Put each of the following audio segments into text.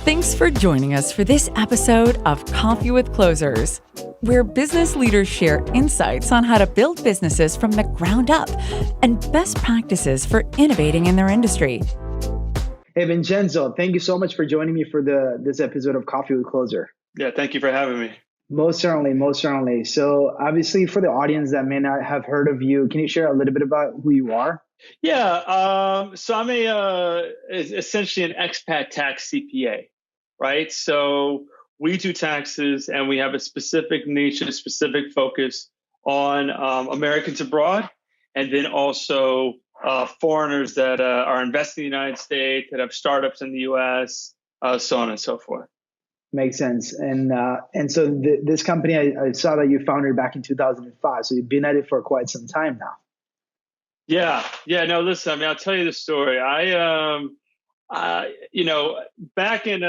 Thanks for joining us for this episode of Coffee with Closers, where business leaders share insights on how to build businesses from the ground up and best practices for innovating in their industry. Hey, Vincenzo, thank you so much for joining me for this episode of Coffee with Closer. Yeah, thank you for having me. Most certainly, most certainly. So obviously for the audience that may not have heard of you, can you share a little bit about who you are? Yeah, so I'm essentially an expat tax CPA, right? So we do taxes and we have a specific niche, a specific focus on Americans abroad, and then also foreigners that are investing in the United States, that have startups in the US, so on and so forth. Makes sense. And so this company, I saw that you founded back in 2005. So you've been at it for quite some time now. Yeah. No, listen, I mean, I'll tell you the story. Back in,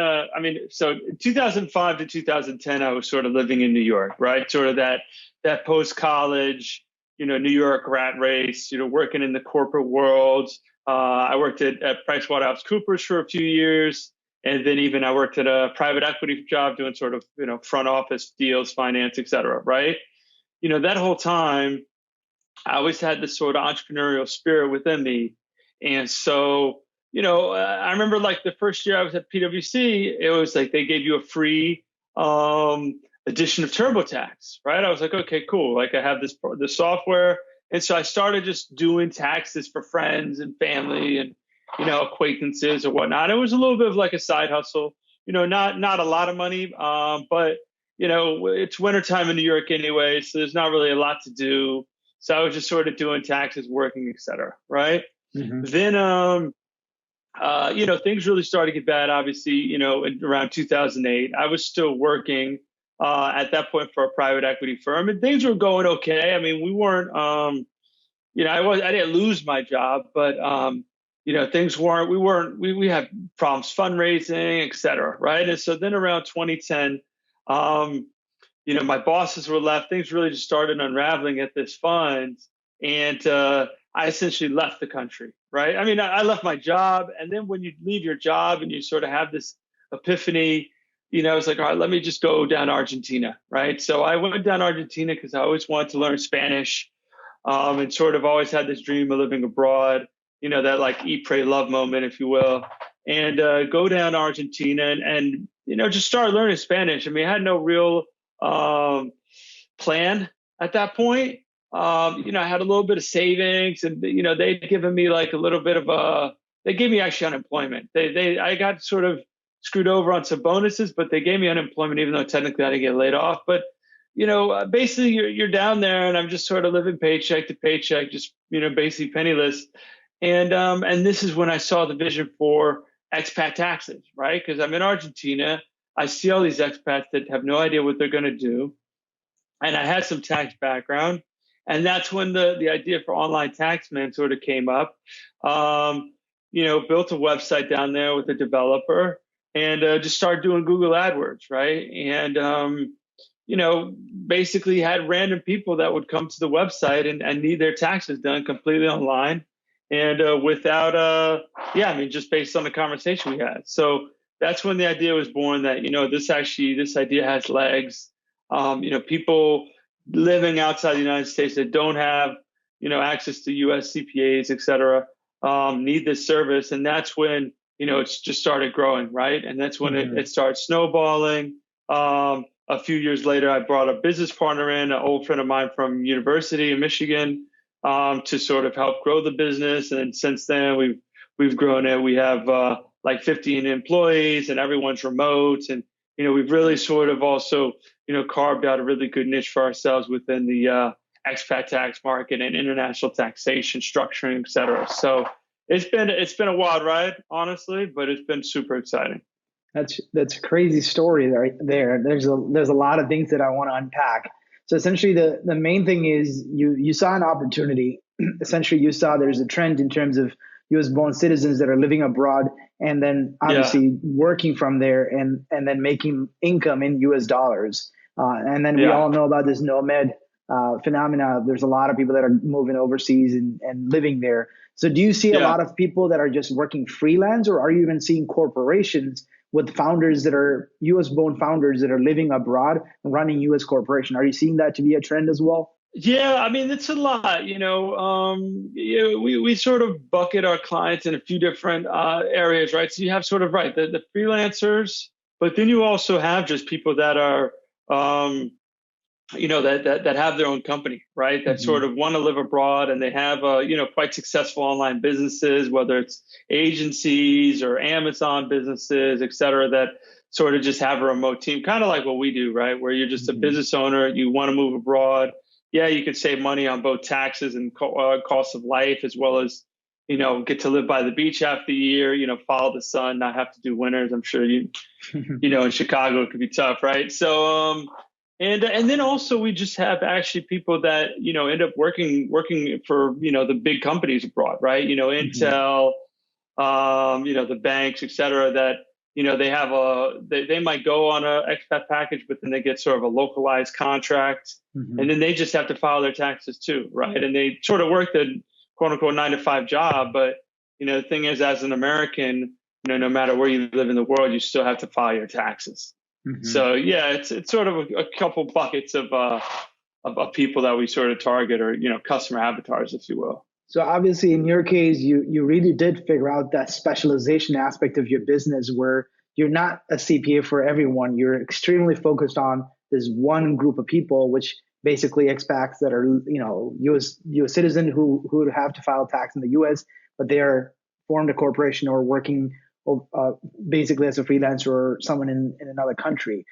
so 2005 to 2010, I was sort of living in New York, right? Sort of that post-college, New York rat race, working in the corporate world. I worked at PricewaterhouseCoopers for a few years. And then even I worked at a private equity job doing sort of, front office deals, finance, et cetera, right? That whole time, I always had this sort of entrepreneurial spirit within me. And so, I remember like the first year I was at PwC, it was like they gave you a free edition of TurboTax, right? I was like, okay, cool. Like I have this software. And so I started just doing taxes for friends and family and, acquaintances or whatnot. It was a little bit of like a side hustle, not a lot of money, but, it's wintertime in New York anyway, so there's not really a lot to do. So I was just sort of doing taxes, working, et cetera, right? Mm-hmm. Then, things really started to get bad, obviously, around 2008. I was still working at that point for a private equity firm, and things were going okay. I mean, we weren't, I didn't lose my job, but, things we had problems fundraising, et cetera, right? And so then around 2010, my bosses were left. Things really just started unraveling at this fund. And I essentially left the country, right? I mean, I left my job. And then when you leave your job and you sort of have this epiphany, I was like, all right, let me just go down to Argentina, right? So I went down to Argentina because I always wanted to learn Spanish and sort of always had this dream of living abroad, that like eat, pray, love moment, if you will. And go down to Argentina and just start learning Spanish. I mean, I had no real plan at that point. I had a little bit of savings and, they'd given me like a little bit of they gave me actually unemployment. I got sort of screwed over on some bonuses, but they gave me unemployment, even though technically I didn't get laid off. But, basically you're down there and I'm just sort of living paycheck to paycheck, just, basically penniless. And this is when I saw the vision for expat taxes, right? Because I'm in Argentina. I see all these expats that have no idea what they're going to do. And I had some tax background. And that's when the idea for Online Taxman sort of came up. Built a website down there with a developer and just started doing Google AdWords, right? And, basically had random people that would come to the website and need their taxes done completely online. And just based on the conversation we had. So that's when the idea was born that, this idea has legs. People living outside the United States that don't have, access to US CPAs, et cetera, need this service. And that's when, it's just started growing, right? And that's when it started snowballing. A few years later, I brought a business partner in, an old friend of mine from University in Michigan, to sort of help grow the business. And since then, we've grown it. We have like 15 employees and everyone's remote. And, we've really sort of also, carved out a really good niche for ourselves within the expat tax market and international taxation structuring, et cetera. So it's been a wild ride, honestly, but it's been super exciting. That's a crazy story right there. There's a lot of things that I want to unpack. So essentially the main thing is you saw an opportunity. Essentially you saw there's a trend in terms of US born citizens that are living abroad and then obviously working from there and then making income in US dollars. And then we all know about this nomad phenomena. There's a lot of people that are moving overseas and living there. So do you see a lot of people that are just working freelance, or are you even seeing corporations with founders that are US born founders that are living abroad and running US corporation. Are you seeing that to be a trend as well? Yeah, I mean, it's a lot, we sort of bucket our clients in a few different areas, right? So you have sort of, right, the freelancers, but then you also have just people that are, that have their own company, right? That Mm-hmm. sort of want to live abroad and they have, quite successful online businesses, whether it's agencies or Amazon businesses, et cetera, that sort of just have a remote team, kind of like what we do, right? Where you're just a Mm-hmm. business owner, you want to move abroad. Yeah, you could save money on both taxes and cost of life, as well as, get to live by the beach half the year, follow the sun, not have to do winters. I'm sure in Chicago it could be tough, right? So, and then also we just have actually people that end up working for the big companies abroad, right? Mm-hmm. Intel, the banks, et cetera, that they might go on a expat package, but then they get sort of a localized contract, Mm-hmm. and then they just have to file their taxes too, right? And they sort of work the quote unquote 9 to 5 job, but the thing is, as an American, no matter where you live in the world, you still have to file your taxes. Mm-hmm. So yeah, it's sort of a couple buckets of people that we sort of target, or customer avatars, if you will. So obviously, in your case, you really did figure out that specialization aspect of your business, where you're not a CPA for everyone. You're extremely focused on this one group of people, which basically expats that are US citizen who would have to file tax in the US, but they are formed a corporation or working uh, basically as a freelancer or someone in another country.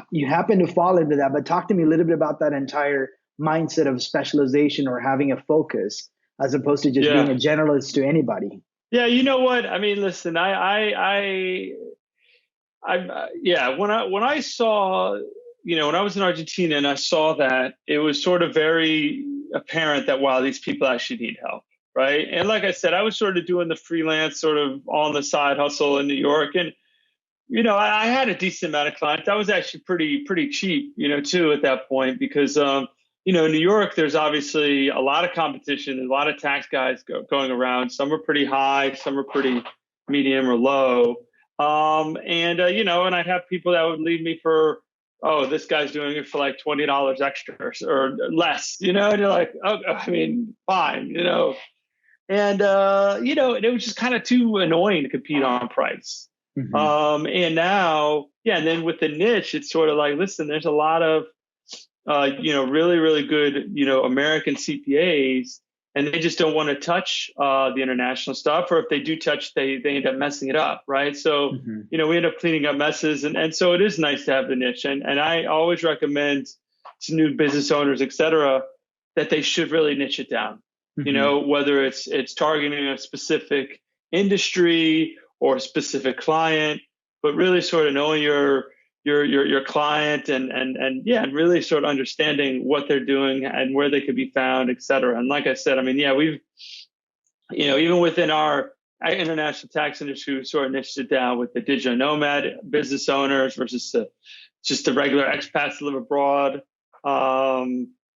You happen to fall into that, but talk to me a little bit about that entire mindset of specialization or having a focus as opposed to just being a Yeah. generalist to anybody. Yeah, you know what? I mean, listen, yeah. When I saw, when I was in Argentina and I saw that, it was sort of very apparent that wow, these people actually need help, right? And like I said, I was sort of doing the freelance, sort of on the side hustle in New York, and I had a decent amount of clients. I was actually pretty cheap, too, at that point, because New York, there's obviously a lot of competition. There's a lot of tax guys going around. Some are pretty high, some are pretty medium or low. And I'd have people that would leave me for, oh, this guy's doing it for like $20 extra or less, and you're like, oh, I mean, fine, and it was just kind of too annoying to compete on price. Mm-hmm. And now, yeah, and then with the niche, it's sort of like, listen, there's a lot of, really, really good, American CPAs, and they just don't want to touch the international stuff, or if they do touch, they end up messing it up, right? So, Mm-hmm. we end up cleaning up messes, and so it is nice to have the niche, and I always recommend to new business owners, et cetera, that they should really niche it down. Mm-hmm. Whether it's targeting a specific industry or a specific client, but really sort of knowing your client and yeah, and really sort of understanding what they're doing and where they could be found, et cetera. And like I said, I mean, yeah, we've even within our international tax industry, we sort of niched it down with the digital nomad business owners versus just the regular expats that live abroad.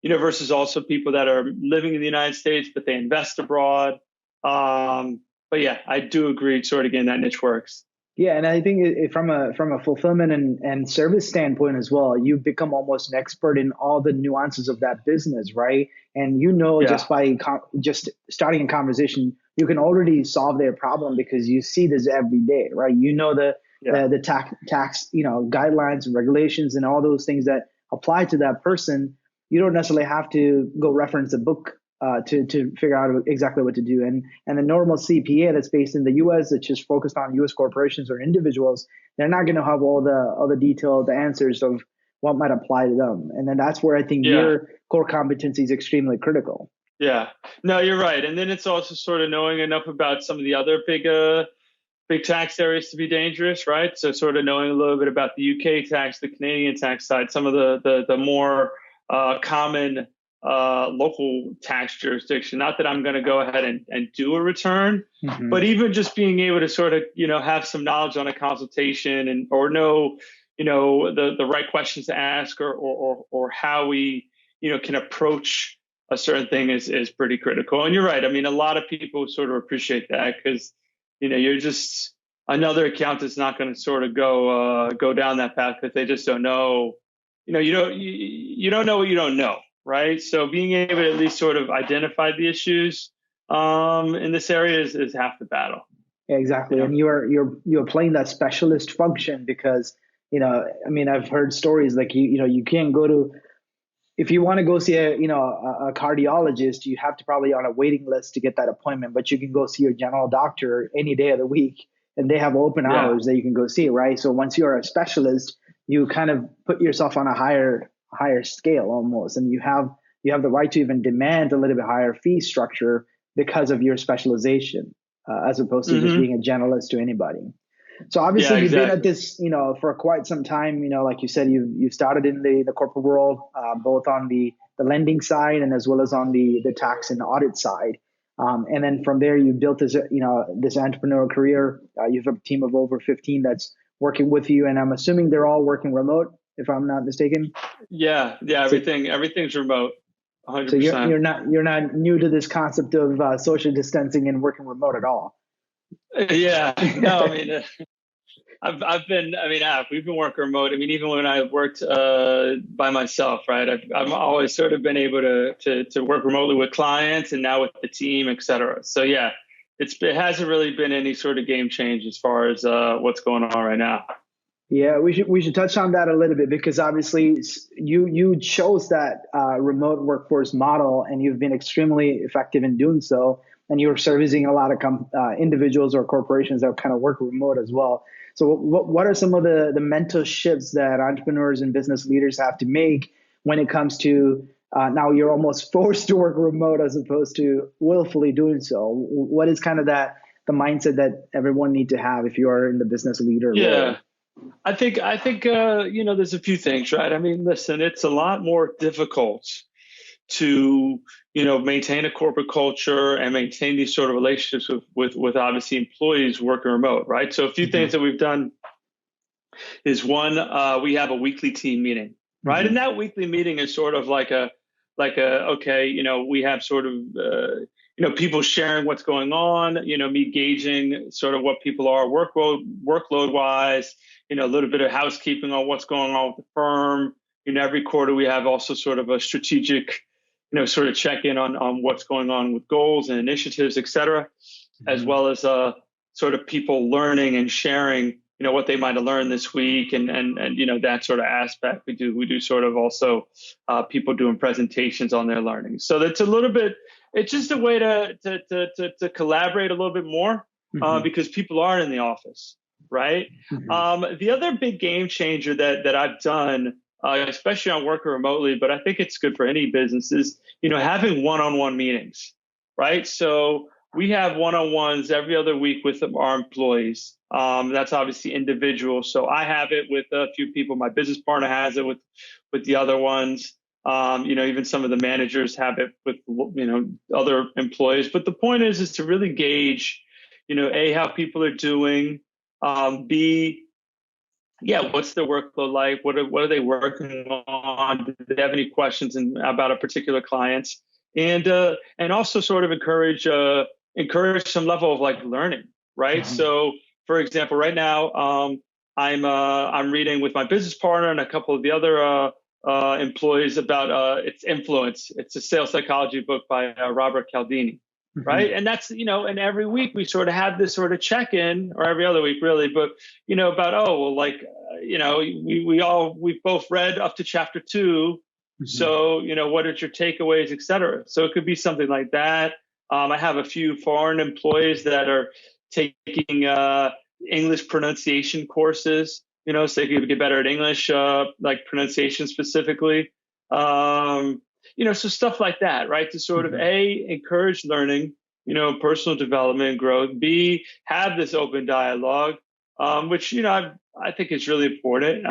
Versus also people that are living in the United States, but they invest abroad. But yeah, I do agree sort of again that niche works. Yeah, and I think from a fulfillment and service standpoint as well, you become almost an expert in all the nuances of that business, right? And just Yeah. by just starting a conversation, you can already solve their problem because you see this every day, right? You know Yeah. the tax guidelines and regulations and all those things that apply to that person. You don't necessarily have to go reference a book to figure out exactly what to do. And the normal CPA that's based in the US, that's just focused on US corporations or individuals, they're not going to have all the detailed answers of what might apply to them. And then that's where I think Yeah. your core competency is extremely critical. Yeah. No, you're right. And then it's also sort of knowing enough about some of the other big tax areas to be dangerous, right? So sort of knowing a little bit about the UK tax, the Canadian tax side, some of the more common local tax jurisdiction. Not that I'm going to go ahead and do a return, Mm-hmm. but even just being able to sort of have some knowledge on a consultation and or know the right questions to ask or how we can approach a certain thing is pretty critical. And you're right. I mean, a lot of people sort of appreciate that because you're just another accountant's not going to sort of go down that path because they just don't know. You don't know what you don't know, right? So being able to at least sort of identify the issues in this area is half the battle. Yeah, exactly. And you're playing that specialist function because, I mean, I've heard stories like you can't go to, if you want to go see a cardiologist, you have to probably on a waiting list to get that appointment, but you can go see your general doctor any day of the week and they have open Yeah. hours that you can go see, right? So once you're a specialist, you kind of put yourself on a higher scale almost, and you have the right to even demand a little bit higher fee structure because of your specialization, as opposed to just being a generalist to anybody. So obviously you've been at this, for quite some time. Like you said, you've started in the corporate world, both on the lending side and as well as on the tax and audit side. And then from there, you built this, this entrepreneurial career. You have a team of over 15 that's working with you, and I'm assuming they're all working remote, if I'm not mistaken. Yeah. Everything's remote. 100%. So you're not new to this concept of social distancing and working remote at all. Yeah. No, I mean. We've been working remote. I mean, even when I worked by myself, right? I've always sort of been able to work remotely with clients and now with the team, et cetera. So yeah, it hasn't really been any sort of game change as far as what's going on right now. Yeah, we should touch on that a little bit because obviously you chose that remote workforce model and you've been extremely effective in doing so. And you're servicing a lot of individuals or corporations that kind of work remote as well. So what are some of the mental shifts that entrepreneurs and business leaders have to make when it comes to now you're almost forced to work remote as opposed to willfully doing so? What is kind of the mindset that everyone need to have if you are in the business leader role? I think there's a few things, right? I mean, listen, it's a lot more difficult to maintain a corporate culture and maintain these sort of relationships with obviously employees working remote, right? So a few things that we've done is one, we have a weekly team meeting, right? And that weekly meeting is sort of like okay, we have sort of people sharing what's going on, me gauging sort of what people are workload wise, a little bit of housekeeping on what's going on with the firm. Every quarter we have also sort of a strategic sort of check in on what's going on with goals and initiatives, et cetera, as well as sort of people learning and sharing, what they might have learned this week and that sort of aspect. We do sort of also people doing presentations on their learning. So that's a little bit, it's just a way to collaborate a little bit more because people aren't in the office, right? The other big game changer that I've done, especially on working remotely, but I think it's good for any business is, having one-on-one meetings, right? So we have one-on-ones every other week with our employees. That's obviously individual. So I have it with a few people. My business partner has it with the other ones. Even some of the managers have it with, other employees. But the point is to really gauge, A, how people are doing, B, what's their workload like? What are they working on? Do they have any questions about a particular client? And also sort of encourage some level of like learning, right? So, for example, right now I'm reading with my business partner and a couple of the other employees about its influence. It's a sales psychology book by Robert Cialdini. Right. And that's, and every week we sort of have this sort of check in, or every other week really, but, about, we've both read up to chapter 2. So, what are your takeaways, et cetera? So it could be something like that. I have a few foreign employees that are taking English pronunciation courses, so they can get better at English, like pronunciation specifically. So stuff like that, right? To sort of A, encourage learning, personal development and growth. B, have this open dialogue, which, I think is really important.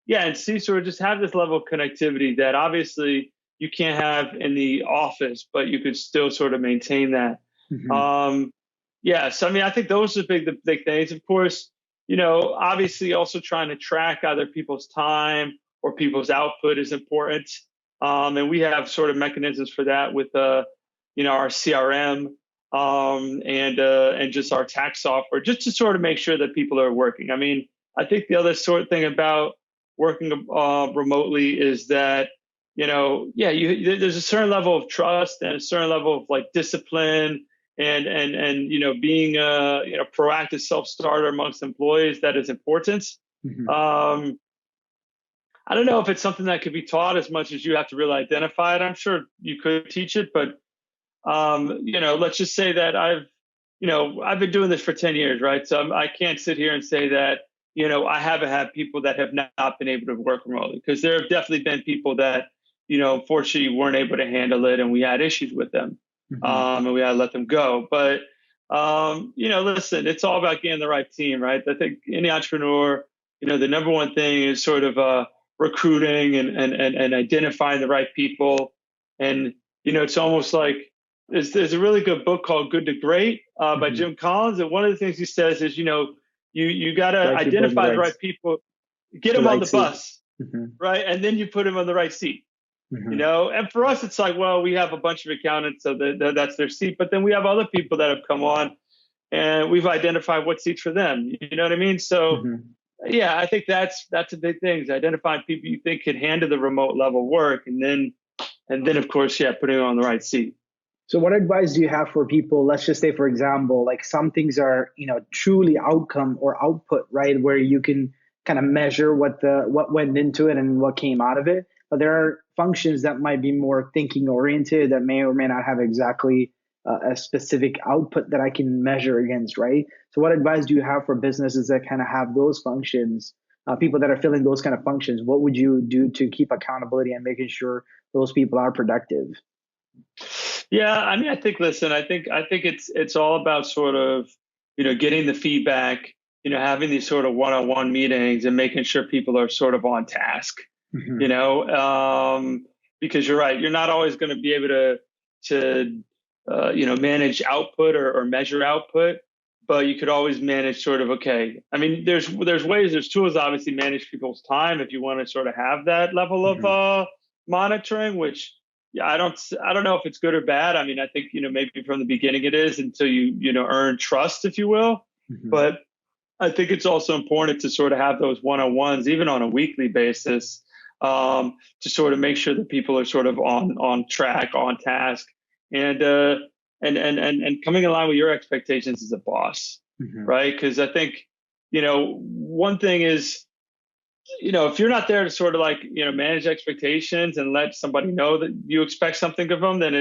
And C, sort of just have this level of connectivity that obviously you can't have in the office, but you could still sort of maintain that. So, I think those are the big things. Of course, obviously also trying to track either people's time or people's output is important. And we have sort of mechanisms for that with, our CRM. and just our tax software, just to sort of make sure that people are working. I mean, I think the other sort of thing about working remotely is that, there's a certain level of trust and a certain level of like discipline and being a proactive self-starter amongst employees that is important. Mm-hmm. I don't know if it's something that could be taught as much as you have to really identify it. I'm sure you could teach it, but let's just say that I've been doing this for 10 years, right? So I can't sit here and say that, I haven't had people that have not been able to work remotely, because there have definitely been people that, unfortunately weren't able to handle it and we had issues with them. Mm-hmm. And we had to let them go. But, listen, it's all about getting the right team, right? I think any entrepreneur, the number one thing is sort of recruiting and identifying the right people. And, it's almost like there's a really good book called Good to Great by Jim Collins. And one of the things he says is, you got to identify the right people, get them on the bus, right? And then you put them on the right seat. And for us, it's like, well, we have a bunch of accountants, so that's their seat. But then we have other people that have come on and we've identified what seats for them. You know what I mean? So, yeah, I think that's a big thing, is identifying people you think can handle the remote level work. And then, of course, putting them on the right seat. So what advice do you have for people? Let's just say, for example, like some things are, truly outcome or output, right? Where you can kind of measure what went into it and what came out of it. But there are functions that might be more thinking oriented that may or may not have exactly a specific output that I can measure against, right? So what advice do you have for businesses that kind of have those functions, people that are filling those kind of functions? What would you do to keep accountability and making sure those people are productive? Yeah, I mean, I think it's all about sort of, getting the feedback, having these sort of one-on-one meetings and making sure people are sort of on task, because you're right. You're not always going to be able to manage output or measure output, but you could always manage sort of, okay. I mean, there's tools, obviously, manage people's time if you want to sort of have that level of monitoring, which, I don't know if it's good or bad. I mean, I think, maybe from the beginning it is, until you earn trust, if you will. But I think it's also important to sort of have those one-on-ones, even on a weekly basis, to sort of make sure that people are sort of on track, on task, and coming in line with your expectations as a boss, right? Because I think, one thing is, if you're not there to sort of like, manage expectations and let somebody know that you expect something of them, then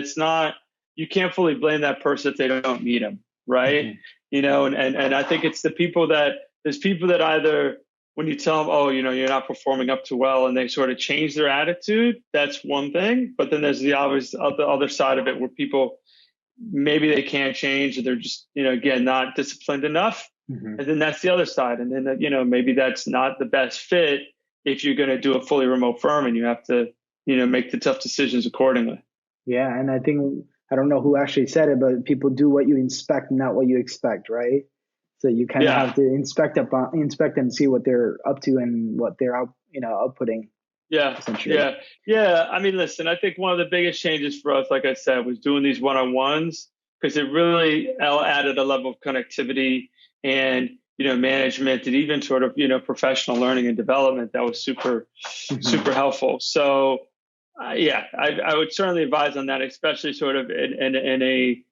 you can't fully blame that person if they don't meet them. Right. And I think it's there's people that either, when you tell them, oh, you're not performing up to well, and they sort of change their attitude, that's one thing. But then there's the other side of it, where people, maybe they can't change, or they're just, again, not disciplined enough. And then that's the other side. And then, maybe that's not the best fit if you're going to do a fully remote firm, and you have to, make the tough decisions accordingly. Yeah. And I think, I don't know who actually said it, but people do what you inspect, not what you expect, right? So you kind of have to inspect and see what they're up to and what they're outputting. Yeah. I mean, listen, I think one of the biggest changes for us, like I said, was doing these one-on-ones, because it really added a level of connectivity and, management, and even sort of, professional learning and development that was super helpful. So, I would certainly advise on that, especially sort of in a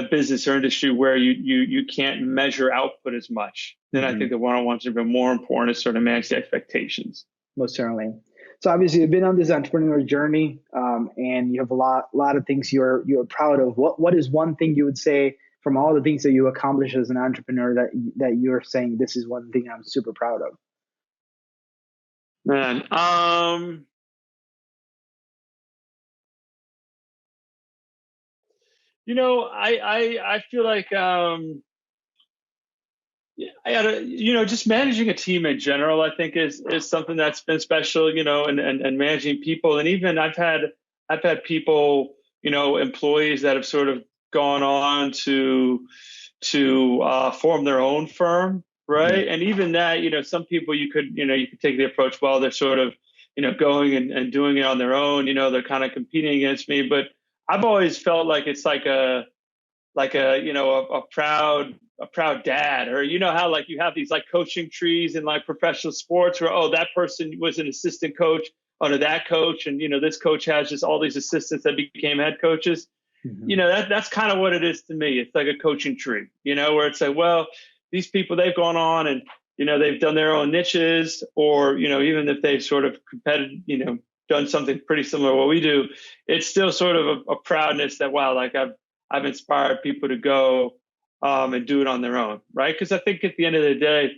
business or industry where you can't measure output as much. Then I think the one-on-ones have been more important to sort of manage the expectations. Most certainly. So obviously you've been on this entrepreneurial journey, and you have a lot of things you're proud of. What is one thing you would say from all the things that you accomplished as an entrepreneur that you're saying, this is one thing I'm super proud of? Man, I feel like just managing a team in general, I think is something that's been special, and managing people. And even I've had people, employees that have sort of gone on to form their own firm, right? And even that, some people you could take the approach, well, they're sort of, going and doing it on their own, they're kind of competing against me. But I've always felt like it's like like a proud dad, or how like you have these like coaching trees in like professional sports where, oh, that person was an assistant coach under that coach, and this coach has just all these assistants that became head coaches. That's kind of what it is to me. It's like a coaching tree, where it's like, well, these people, they've gone on and they've done their own niches, or even if they've sort of done something pretty similar to what we do, it's still sort of a proudness that, wow, like I've inspired people to go and do it on their own, right? Because I think at the end of the day,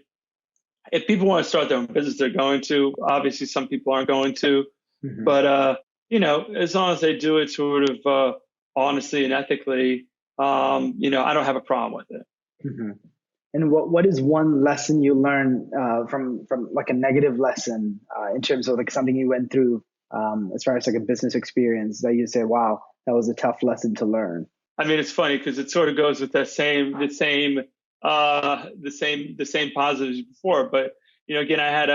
if people want to start their own business, they're going to. Obviously, some people aren't going to, but as long as they do it sort of honestly and ethically, I don't have a problem with it. And what is one lesson you learned from like a negative lesson in terms of like something you went through as far as like a business experience that you say, wow, that was a tough lesson to learn? I mean, it's funny because it sort of goes with the same positives before. But again, I had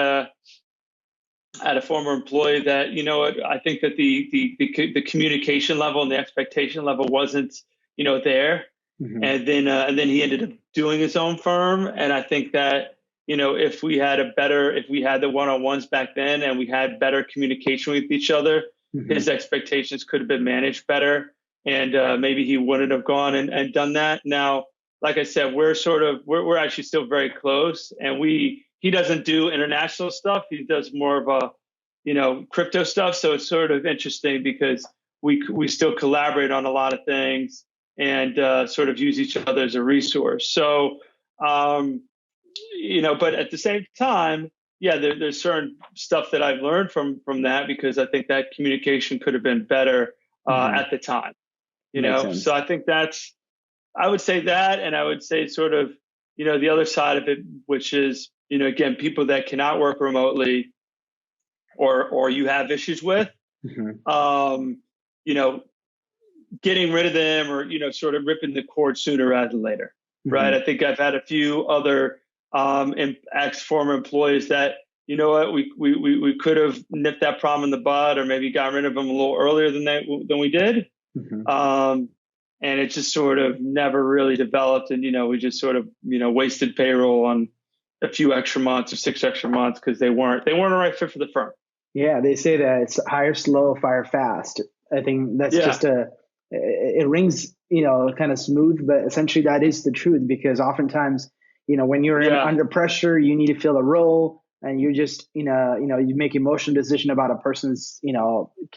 a former employee that I think that the communication level and the expectation level wasn't there, and then he ended up doing his own firm. And I think that if we had the one-on-ones back then and we had better communication with each other, his expectations could have been managed better. And maybe he wouldn't have gone and done that. Now, like I said, we're actually still very close, and he doesn't do international stuff. He does more of a, crypto stuff. So it's sort of interesting because we still collaborate on a lot of things and sort of use each other as a resource. So, but at the same time, yeah, there's certain stuff that I've learned from that, because I think that communication could have been better at the time. So I think I would say that, and I would say sort of, the other side of it, which is, again, people that cannot work remotely or you have issues with, getting rid of them, or, sort of ripping the cord sooner rather than later. Right. I think I've had a few other ex-former employees that, we could have nipped that problem in the bud, or maybe got rid of them a little earlier than we did. And it just sort of never really developed. And, we just sort of, wasted payroll on a few extra months or 6 extra months because they weren't a right fit for the firm. Yeah, they say that it's hire slow, fire fast. I think that's just it rings, kind of smooth, but essentially that is the truth, because oftentimes, when you're under pressure, you need to fill a role, and you just, you make emotional decision about a person's,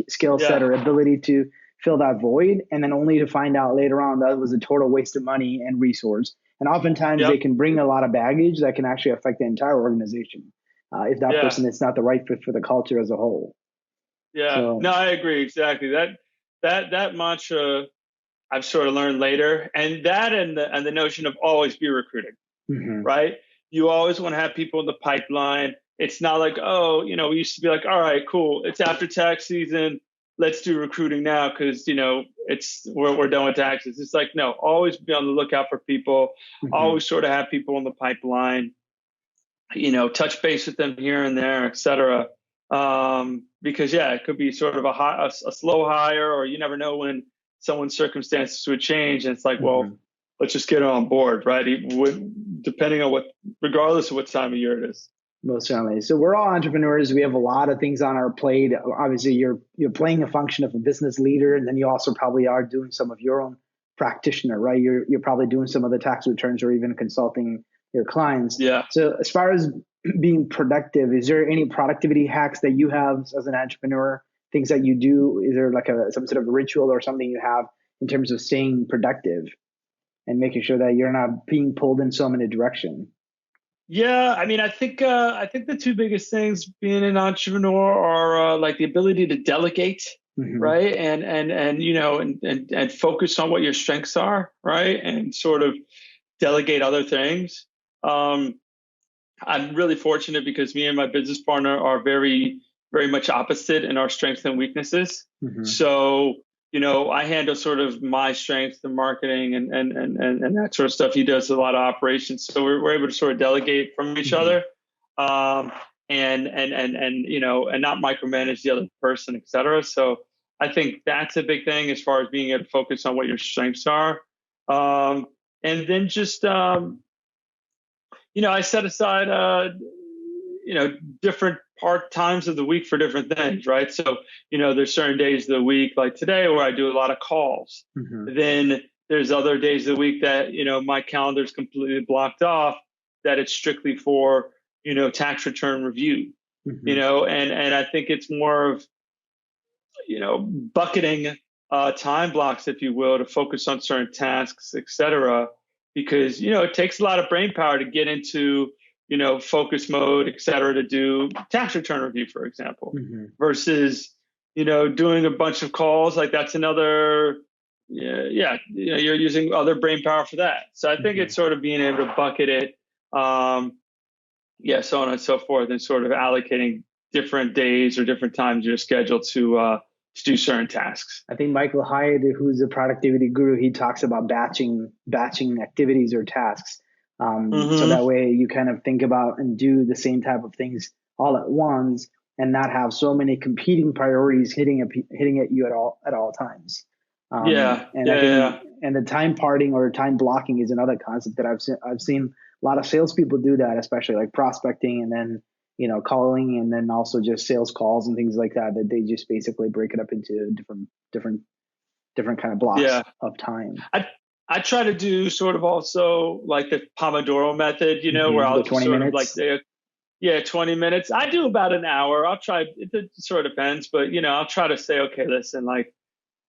skill set or ability to fill that void, and then only to find out later on that it was a total waste of money and resource. And oftentimes they can bring a lot of baggage that can actually affect the entire organization if that person is not the right fit for the culture as a whole. Yeah, so, no, I agree exactly. That mantra I've sort of learned later, and the notion of always be recruiting, right? You always want to have people in the pipeline. It's not like, we used to be like, all right, cool, it's after tax season, let's do recruiting now because we're done with taxes. It's like, no, always be on the lookout for people. Always sort of have people in the pipeline. Touch base with them here and there, et cetera. Because it could be sort of a slow hire, or you never know when someone's circumstances would change, and it's like, well, let's just get it on board, right? Regardless of what time of year it is. Most certainly. So we're all entrepreneurs. We have a lot of things on our plate. Obviously, you're playing a function of a business leader, and then you also probably are doing some of your own practitioner, right? You're probably doing some of the tax returns or even consulting your clients. Yeah. So as far as being productive, is there any productivity hacks that you have as an entrepreneur? Things that you do? Is there like some sort of ritual or something you have in terms of staying productive and making sure that you're not being pulled in so many directions? Yeah, I mean, I think the two biggest things being an entrepreneur are like the ability to delegate, right, and focus on what your strengths are, right, and sort of delegate other things. I'm really fortunate because me and my business partner are very, very much opposite in our strengths and weaknesses. So, I handle sort of my strengths, the marketing and that sort of stuff. He does a lot of operations. So we're able to sort of delegate from each other, and not micromanage the other person, et cetera. So I think that's a big thing as far as being able to focus on what your strengths are. And then just, I set aside, different part times of the week for different things, right? So, there's certain days of the week, like today, where I do a lot of calls. Mm-hmm. Then there's other days of the week that, my calendar's completely blocked off, that it's strictly for, tax return review, Mm-hmm. and I think it's more of, bucketing time blocks, if you will, to focus on certain tasks, et cetera, because, it takes a lot of brain power to get into, focus mode, et cetera, to do tax return review, for example, Mm-hmm. versus, doing a bunch of calls. Like that's another, yeah, you're using other brain power for that. So I think Mm-hmm. it's sort of being able to bucket it, so on and so forth, and sort of allocating different days or different times in your schedule to do certain tasks. I think Michael Hyatt, who's a productivity guru, he talks about batching activities or tasks. So Mm-hmm. that way you kind of think about and do the same type of things all at once and not have so many competing priorities hitting at you at all times. Yeah, And I yeah, think yeah. and the time parting or time blocking is another concept that I've seen a lot of salespeople do that, especially like prospecting and then calling and then also just sales calls and things like that they just basically break it up into different kind of blocks Yeah. of time. I try to do sort of also like the Pomodoro method, where The I'll just 20 sort of like, minutes. 20 minutes. I do about an hour. I'll try, it sort of depends, but, I'll try to say, okay, listen, like,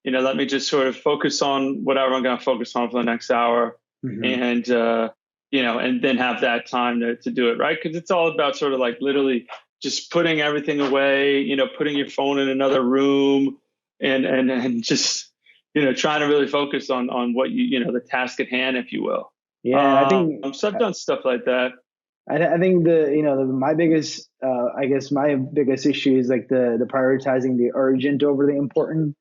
let me just sort of focus on whatever I'm going to focus on for the next hour. Hmm. And, and then have that time to do it, right? Because it's all about sort of like literally just putting everything away, putting your phone in another room and just, trying to really focus on what the task at hand, if you will. Yeah, and I think So I've done stuff like that. I think my biggest I guess my biggest issue is like the prioritizing the urgent over the important.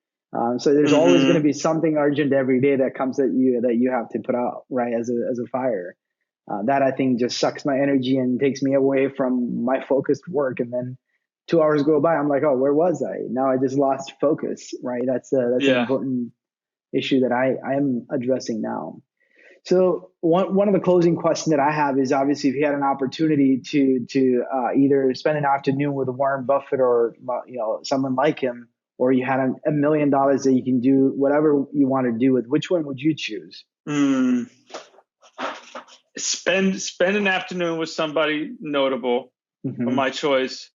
So there's always going to Mm-hmm. be something urgent every day that comes at you that you have to put out right as a fire. That I think just sucks my energy and takes me away from my focused work. And then 2 hours go by, I'm like, oh, where was I? Now I just lost focus. Right? That's an Yeah. important issue that I am addressing now. So one of the closing questions that I have is obviously if you had an opportunity to either spend an afternoon with Warren Buffett or someone like him, or you had $1 million that you can do whatever you want to do with, which one would you choose? Mm. Spend an afternoon with somebody notable for Hmm. my choice,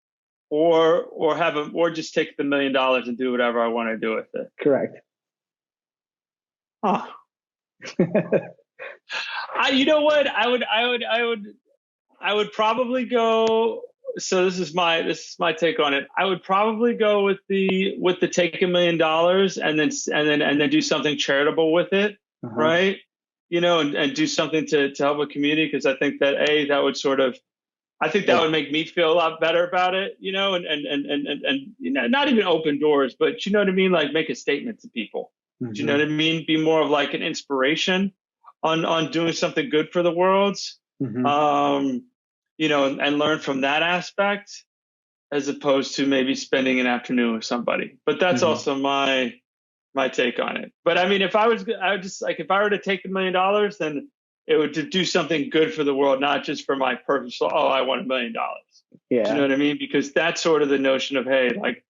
or just take the $1 million and do whatever I want to do with it. Correct. Huh. You know what? I would probably go. So this is my take on it. I would probably go with the take $1 million and then do something charitable with it, Uh-huh. right? And do something to help a community, because I think that would sort of, I think that Like, would make me feel a lot better about it, and not even open doors, but you know what I mean, like make a statement to people. Do you know hmm. what I mean? Be more of like an inspiration on doing something good for the world, Hmm. um, and learn from that aspect, as opposed to maybe spending an afternoon with somebody. But that's Hmm. also my take on it. But I mean, I would just like, if I were to take $1 million, then it would to do something good for the world, not just for my personal, oh, I want $1 million. Do you know Yeah. what I mean? Because that's sort of the notion of, hey, like,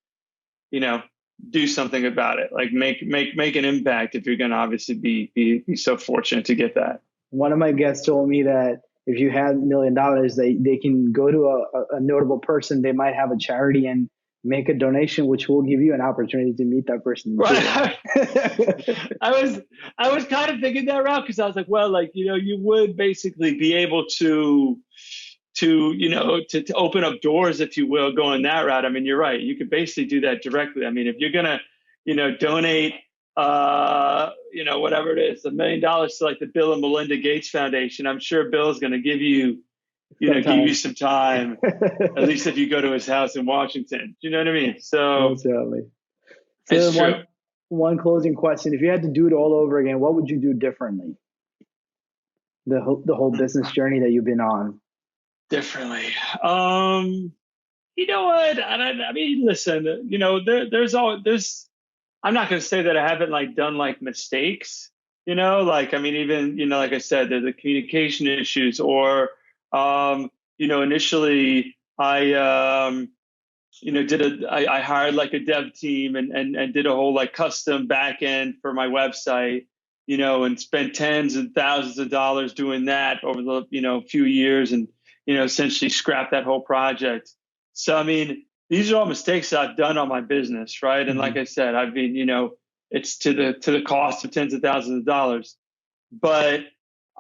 you know, do something about it. Like make an impact if you're going to obviously be so fortunate to get that. One of my guests told me that if you had $1 million, they can go to a notable person. They might have a charity and make a donation, which will give you an opportunity to meet that person too. Right. I was kind of thinking that route, because I was like, well, like, you would basically be able to open up doors, if you will, going that route. I mean, you're right. You could basically do that directly. I mean, if you're gonna, donate, whatever it is, $1 million to like the Bill and Melinda Gates Foundation, I'm sure Bill's going to give you, Sometimes. some time, at least if you go to his house in Washington. Do you know what I mean? So Most certainly. So it's true. one closing question: if you had to do it all over again, what would you do differently? The whole business journey that you've been on. Differently. You know what? I mean, listen, there's I'm not going to say that I haven't like done like mistakes, like, I mean, even, like I said, the communication issues, or, initially I hired like a dev team and did a whole like custom back end for my website, and spent tens and thousands of dollars doing that over the, few years, and, essentially scrapped that whole project. So, I mean, these are all mistakes that I've done on my business. Right. And like I said, I've been, it's to the cost of tens of thousands of dollars, but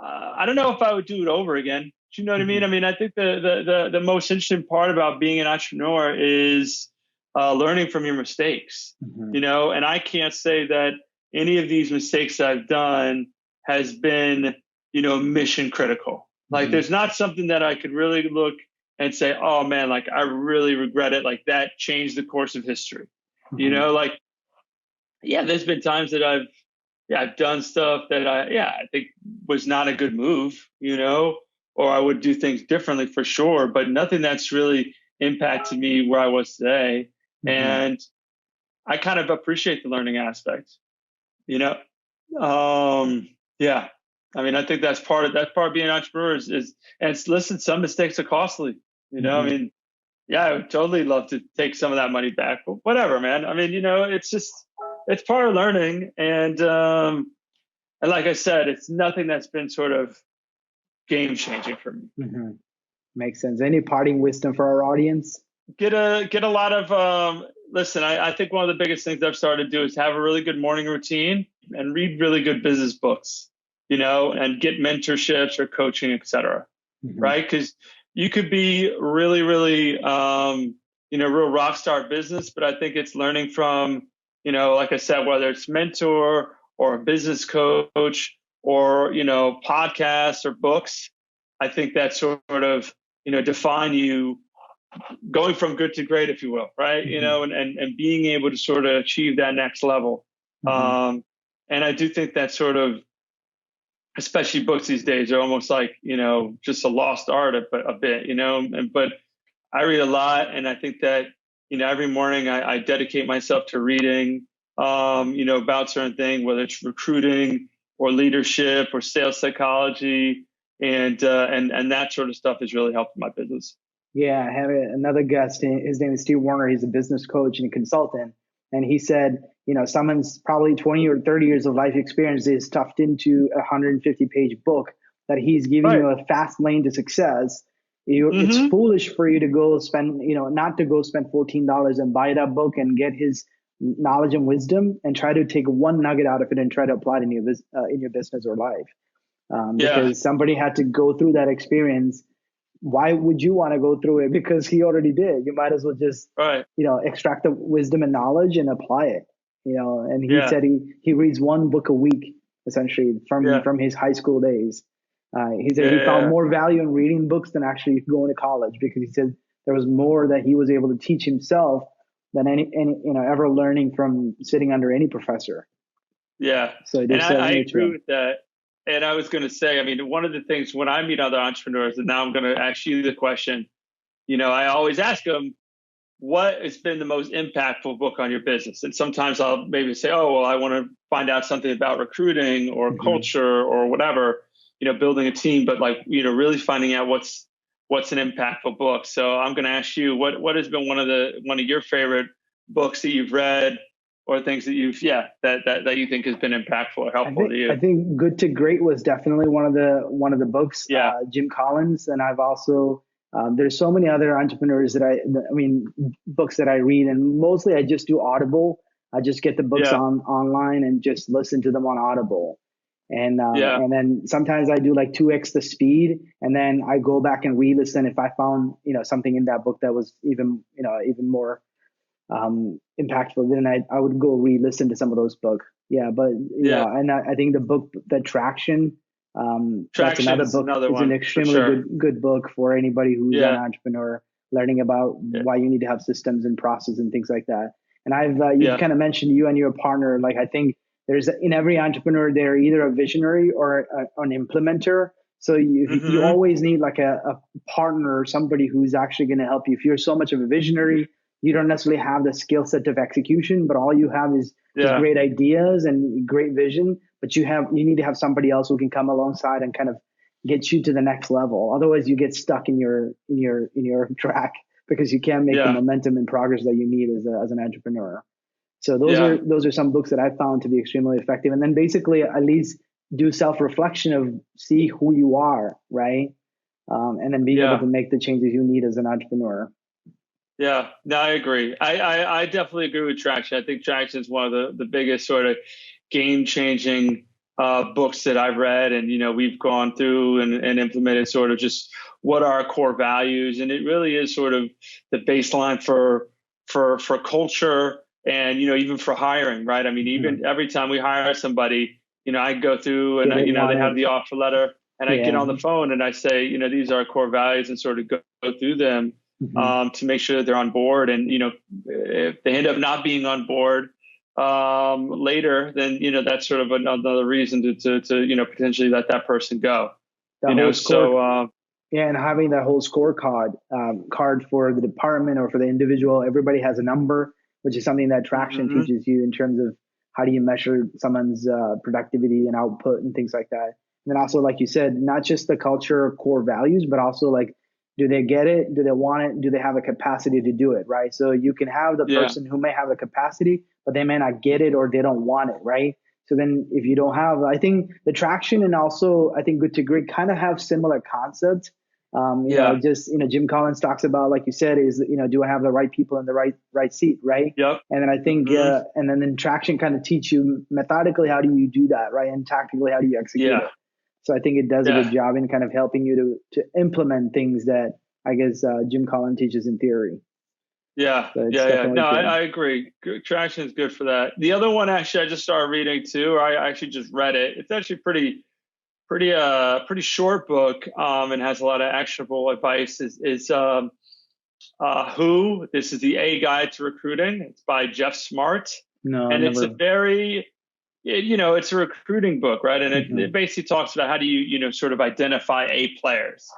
I don't know if I would do it over again. Do you know what I mean? I mean, I think the most interesting part about being an entrepreneur is learning from your mistakes, and I can't say that any of these mistakes I've done has been, mission critical. Like there's not something that I could really look and say, oh man, like I really regret it. Like that changed the course of history, like, yeah, there's been times that I've done stuff that I think was not a good move, or I would do things differently for sure, but nothing that's really impacted me where I was today. And I kind of appreciate the learning aspect, yeah. I mean, I think that's part of being an entrepreneur is and listen, some mistakes are costly, I mean, yeah, I would totally love to take some of that money back, but whatever, man. I mean, it's part of learning. And like I said, it's nothing that's been sort of game changing for me. Makes sense. Any parting wisdom for our audience? Get a lot of, listen, I think one of the biggest things I've started to do is have a really good morning routine and read really good business books, and get mentorships or coaching, et cetera. Right. Because you could be really, really, real rock star business, but I think it's learning from, like I said, whether it's mentor or a business coach or, podcasts or books, I think that sort of, define you going from good to great, if you will. Right. And being able to sort of achieve that next level. And I do think that sort of, especially books these days, are almost like, just a lost art a bit, but I read a lot. And I think that, every morning I dedicate myself to reading, about certain things, whether it's recruiting or leadership or sales psychology, and that sort of stuff has really helped my business. Yeah, I have another guest. His name is Steve Warner. He's a business coach and a consultant. And he said, someone's probably 20 or 30 years of life experience is stuffed into a 150-page book that he's giving you a fast lane to success. It's foolish for you to go spend, not to go spend $14 and buy that book and get his knowledge and wisdom and try to take one nugget out of it and try to apply it in your business or life. Because somebody had to go through that experience. Why would you want to go through it? Because he already did. You might as well just, extract the wisdom and knowledge and apply it. And he said he reads one book a week, essentially from his high school days. He said he found more value in reading books than actually going to college, because he said there was more that he was able to teach himself than any ever learning from sitting under any professor. Yeah. So and I agree with that. And I was going to say, I mean, one of the things when I meet other entrepreneurs, and now I'm going to ask you the question, I always ask them, what has been the most impactful book on your business? And sometimes I'll maybe say, oh, well, I want to find out something about recruiting or culture or whatever, building a team, but like, really finding out what's an impactful book. So I'm going to ask you, what has been one of your favorite books that you've read, or things that you've, that you think has been impactful or helpful to you? I think Good to Great was definitely one of the books. Jim Collins, and I've also there's so many other entrepreneurs books that I read, and mostly I just do Audible. I just get the books online and just listen to them on Audible. And then sometimes I do like 2x the speed, and then I go back and re-listen if I found something in that book that was even more impactful. Then I would go re-listen to some of those books. And I think the book, the Traction, that's another book. It's an extremely good book for anybody who's an entrepreneur, learning about why you need to have systems and process and things like that. And you kind of mentioned you and your partner. Like, I think there's in every entrepreneur, they're either a visionary or an implementer. So you always need like a partner or somebody who's actually going to help you. If you're so much of a visionary, you don't necessarily have the skill set of execution, but all you have is just great ideas and great vision. but you need to have somebody else who can come alongside and kind of get you to the next level. Otherwise, you get stuck in your track because you can't make the momentum and progress that you need as an entrepreneur. So those are some books that I found to be extremely effective. And then basically at least do self-reflection of see who you are, right? And then being able to make the changes you need as an entrepreneur. Yeah, no, I agree. I definitely agree with Traction. I think Traction is one of the biggest sort of game-changing books that I've read, and we've gone through and implemented sort of just what are our core values, and it really is sort of the baseline for culture, and even for hiring, right? I mean, even every time we hire somebody, I go through and they have the offer letter, and I get on the phone and I say, these are our core values, and sort of go through them to make sure that they're on board. And if they end up not being on board later, then that's sort of another reason to potentially let that person go. And having that whole scorecard card for the department or for the individual, everybody has a number, which is something that Traction teaches you in terms of how do you measure someone's productivity and output and things like that. And then also, like you said, not just the culture core values, but also like, do they get it? Do they want it? Do they have a capacity to do it? Right. So you can have the person who may have the capacity, but they may not get it or they don't want it. Right. So then if you don't have, I think the Traction and also I think Good to Great kind of have similar concepts. Jim Collins talks about, like you said, is, do I have the right people in the right seat? Right. Yep. And then I think, and then Traction kind of teach you methodically, how do you do that? Right. And tactically, how do you execute it? So I think it does a good job in kind of helping you to implement things that I guess Jim Collins teaches in theory. Yeah. No, I agree. Traction is good for that. The other one, actually, I just started reading too, or I actually just read it. It's actually pretty short book, and has a lot of actionable advice. Is Who? This is the A Guide to Recruiting. It's by Jeff Smart. It's a very it's a recruiting book, right? And it basically talks about how do you sort of identify A players,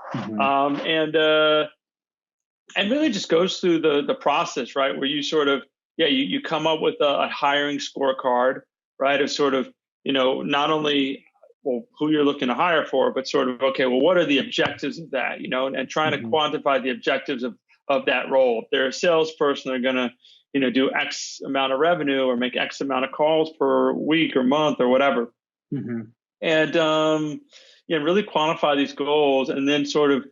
and really just goes through the process, right? Where you sort of you come up with a hiring scorecard, right? Of sort of not only who you're looking to hire for, but sort of what are the objectives of that, and trying to quantify the objectives of that role. If they're a salesperson, they're gonna do X amount of revenue or make X amount of calls per week or month or whatever. And, really quantify these goals, and then sort of,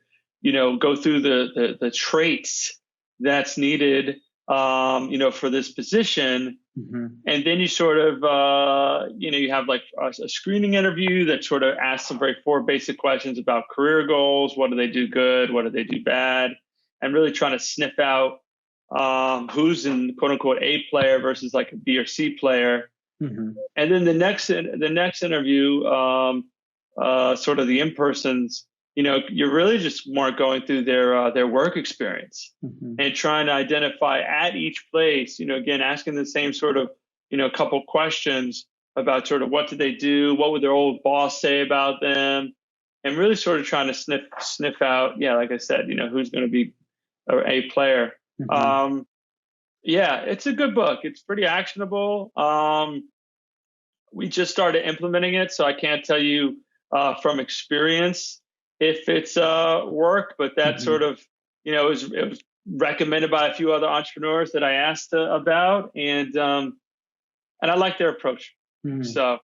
go through the traits that's needed, for this position. And then you sort of, you have like a screening interview that sort of asks some very 4 basic questions about career goals. What do they do good? What do they do bad? And really trying to sniff out who's in quote unquote A player versus like a B or C player. And then the next interview, sort of the in-persons, you're really just more going through their work experience and trying to identify at each place, again, asking the same sort of, couple questions about sort of what did they do? What would their old boss say about them? And really sort of trying to sniff out, like I said, who's going to be an A player. It's a good book. It's pretty actionable. We just started implementing it, so I can't tell you from experience if it's worked, but that sort of, it was recommended by a few other entrepreneurs that I asked about, and I like their approach. So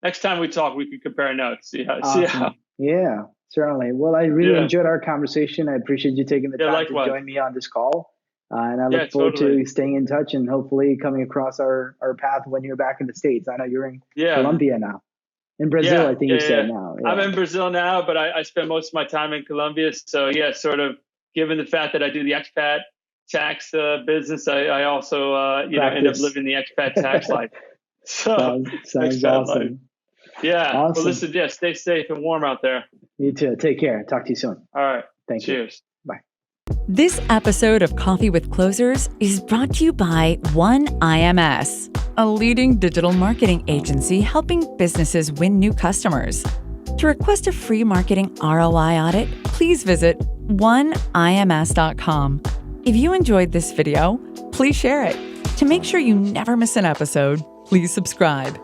next time we talk, we can compare notes. See how. Yeah, certainly. Well, I really enjoyed our conversation. I appreciate you taking the time to join me on this call. And I look forward to staying in touch and hopefully coming across our path when you're back in the States. I know you're in Colombia now. In Brazil, I think you said now. I'm in Brazil now, but I spend most of my time in Colombia. So sort of given the fact that I do the expat tax business, I also end up living the expat tax life. So sounds awesome. Life. Yeah. Awesome. Well, listen, stay safe and warm out there. You too. Take care. Talk to you soon. All right. Thank you. Cheers. Bye. This episode of Coffee with Closers is brought to you by One IMS, a leading digital marketing agency helping businesses win new customers. To request a free marketing ROI audit, please visit oneims.com. If you enjoyed this video, please share it. To make sure you never miss an episode, please subscribe.